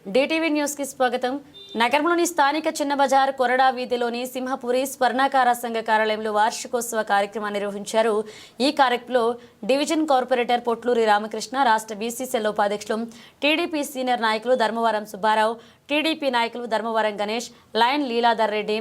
DTV news కి స్వాగతం. నగరంలోని స్థానిక చిన్న బజార్ కొరడా వీధిలోని సింహపురి స్వర్ణకార సంఘ కార్యాలయంలో వార్షికోత్సవ కార్యక్రమాన్ని నిర్వహించారు. ఈ కార్యక్రమంలో డివిజన్ కార్పొరేటర్ పొట్లూరి రామకృష్ణ, రాష్ట్ర బీసీసీఎల్ ఉపాధ్యక్షులు, టీడీపీ సీనియర్ నాయకులు ధర్మవరం సుబ్బారావు, టీడీపీ నాయకులు ధర్మవరం గణేష్, లయన్ లీలాధర్ రెడ్డి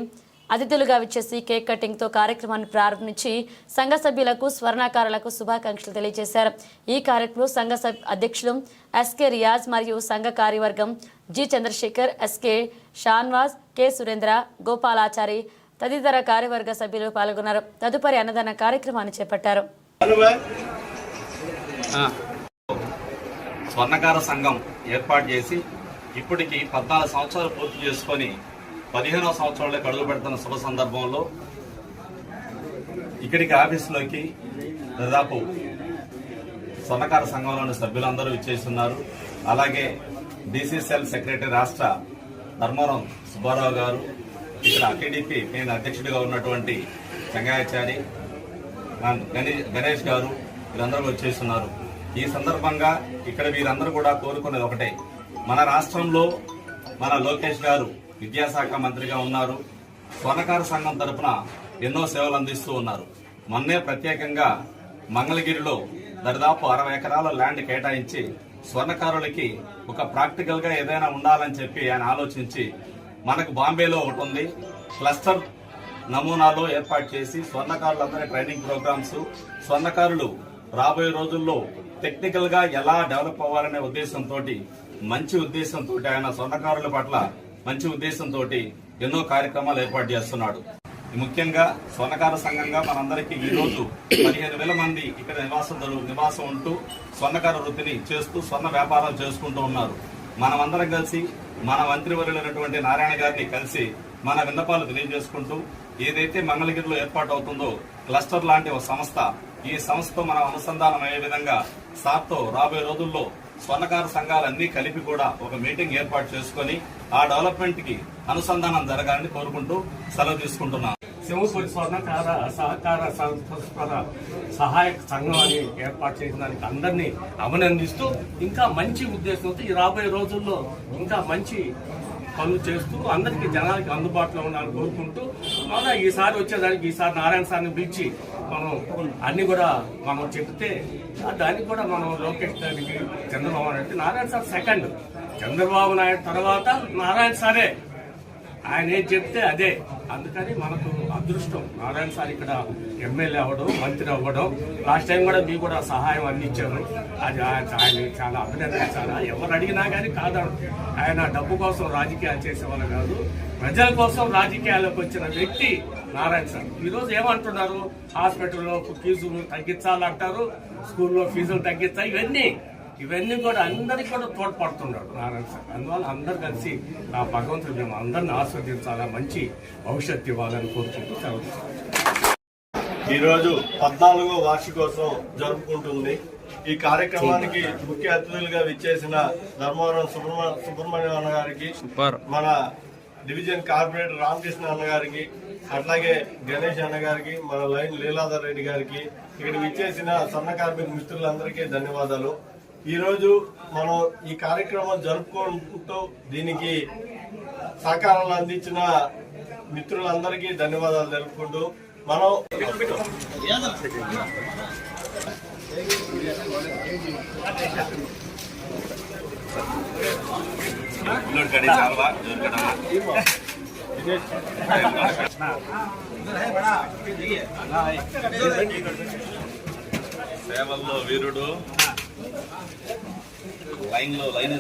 అతిథులుగా విచ్చేసి కేక్ కటింగ్ తో కార్యక్రమాన్ని ప్రారంభించి సంఘ సభ్యులకు, స్వర్ణకారులకు శుభాకాంక్షలు తెలియజేశారు. ఈ కార్యక్రమంలో సంఘ అధ్యక్షులు ఎస్కే రియాజ్ మరియు సంఘ కార్యవర్గం G Chandrashekar, SK Shahnawaz, K Surendra, Gopalachari తదితర కార్యవర్గ సభ్యులు పాల్గొన్నారు. తదుపరి అన్నదాన కార్యక్రమాన్ని చేపట్టారు. స్వర్ణకార సంఘం ఏర్పాటు చేసి ఇప్పటికి 14 సంవత్సరాలు పూర్తి చేసుకొని 15వ సంవత్సరంలోకి అడుగు పెడుతున్న శుభ సందర్భంలో ఇక్కడికి ఆఫీసులోకి దాదాపు స్వర్ణకార సంఘంలోని సభ్యులందరూ ఇచ్చేస్తున్నారు. అలాగే బీసీసీఎల్ సెక్రటరీ రాష్ట్ర ధర్మవరం సుబ్బారావు గారు, ఇక్కడ టీడీపీ నేను అధ్యక్షుడిగా ఉన్నటువంటి చెంగాయాచారి, గణేష్ గారు వీరందరూ వచ్చేస్తున్నారు. ఈ సందర్భంగా ఇక్కడ వీరందరూ కూడా కోరుకునేది ఒకటే, మన రాష్ట్రంలో మన లోకేష్ గారు విద్యాశాఖ మంత్రిగా ఉన్నారు. స్వర్ణకార సంఘం తరఫున ఎన్నో సేవలు అందిస్తూ ఉన్నారు. మొన్నే ప్రత్యేకంగా మంగళగిరిలో దాదాపు 60 ఎకరాల ల్యాండ్ కేటాయించి స్వర్ణకారులకి ఒక ప్రాక్టికల్ గా ఏదైనా ఉండాలని చెప్పి ఆయన ఆలోచించి మనకు బాంబేలో ఒకటి ఉంది, క్లస్టర్ నమూనాలో ఏర్పాటు చేసి స్వర్ణకారులందరి ట్రైనింగ్ ప్రోగ్రామ్స్, స్వర్ణకారులు రాబోయే రోజుల్లో టెక్నికల్ గా ఎలా డెవలప్ అవ్వాలనే ఉద్దేశంతో, మంచి ఉద్దేశంతో, ఆయన స్వర్ణకారుల పట్ల మంచి ఉద్దేశంతో ఎన్నో కార్యక్రమాలు ఏర్పాటు చేస్తున్నాడు. ముఖ్యంగా స్వర్ణకార సంఘంగా మనందరికీ ఈ రోజు 15,000 మంది ఇక్కడ నివాసం ఉంటూ స్వర్ణకార వృత్తిని చేస్తూ స్వర్ణ వ్యాపారాలు చేసుకుంటూ ఉన్నారు. మనమందరం కలిసి మన మంత్రివర్యులైనటువంటి నారాయణ గారిని కలిసి మన విన్నపాలు తెలియజేసుకుంటూ ఏదైతే మంగళగిరిలో ఏర్పాటు అవుతుందో క్లస్టర్ లాంటి ఒక సంస్థ, ఈ సంస్థతో మనం అనుసంధానం అయ్యే విధంగా సార్తో రాబోయే రోజుల్లో స్వర్ణకార సంఘాలన్నీ కలిపి కూడా ఒక మీటింగ్ ఏర్పాటు చేసుకుని ఆ డెవలప్మెంట్ కి అనుసంధానం జరగాలని కోరుకుంటూ సెలవు తీసుకుంటున్నాను. సింహపురి స్వర్ణకార సహకార సహాయక సంఘం అని ఏర్పాటు చేసిన దానికి అందరినీ అభినందిస్తూ ఇంకా మంచి ఉద్దేశంతో ఈ రాబోయే రోజుల్లో ఇంకా మంచి పనులు చేస్తూ అందరికీ జనాలకి అందుబాటులో ఉండాలని కోరుకుంటూ మన ఈసారి వచ్చేదానికి ఈసారి నారాయణ సార్ని పిలిచి మనం అన్ని కూడా మనం చెప్తే దానికి కూడా మనం లోకేష్ గారికి, చంద్రబాబు నాయుడు, నారాయణ సార్ సెకండ్, చంద్రబాబు నాయుడు తర్వాత నారాయణ సారే, ఆయన ఏం చెప్తే అదే. అందుకని మనకు అదృష్టం నారాయణ సార్ ఇక్కడ ఎమ్మెల్యే అవ్వడం, మంత్రి అవ్వడం. లాస్ట్ టైం కూడా మీకు కూడా సహాయం అందించారు. అది ఆయన చాలా అభినందించాలా. ఎవరు అడిగినా కానీ కాదండి. ఆయన డబ్బు కోసం రాజకీయాలు చేసేవాళ్ళు కాదు, ప్రజల కోసం రాజకీయాల్లోకి వచ్చిన వ్యక్తి నారాయణ సార్. ఈరోజు ఏమంటున్నారు, హాస్పిటల్లో ఫీజులు తగ్గించాలంటారు, స్కూల్లో ఫీజులు తగ్గించాలి, ఇవన్నీ కూడా అందరికి కూడా తోడ్పడుతున్నాడు నారాయణ సార్. అందువల్ల అందరు కలిసి నా భగవంతుడు మేము అందరిని ఆస్వాదించాలా, మంచి భవిష్యత్తు ఇవ్వాలని కోరుకుంటూ సెలవు. ఈరోజు 14వ వార్షికోత్సవం జరుపుకుంటుంది. ఈ కార్యక్రమానికి ముఖ్య అతిథులుగా విచ్చేసిన ధర్మవరం సుబ్రహ్మణ్యం అన్న గారికి, మన డివిజన్ కార్పొరేటర్ రామకృష్ణ అన్న గారికి, అట్లాగే గణేష్ అన్న గారికి, మన లైన్ లీలాధర్ రెడ్డి గారికి, ఇక్కడ విచ్చేసిన స్వర్ణ కార్మిక మిత్రులందరికీ ధన్యవాదాలు. ఈ రోజు మనం ఈ కార్యక్రమం జరుపుకుంటూ దీనికి సహకారాలు అందించిన మిత్రులందరికీ ధన్యవాదాలు తెలుపుకుంటూ మనం సేవల్లో వీరుడు, లైన్ లో లైన్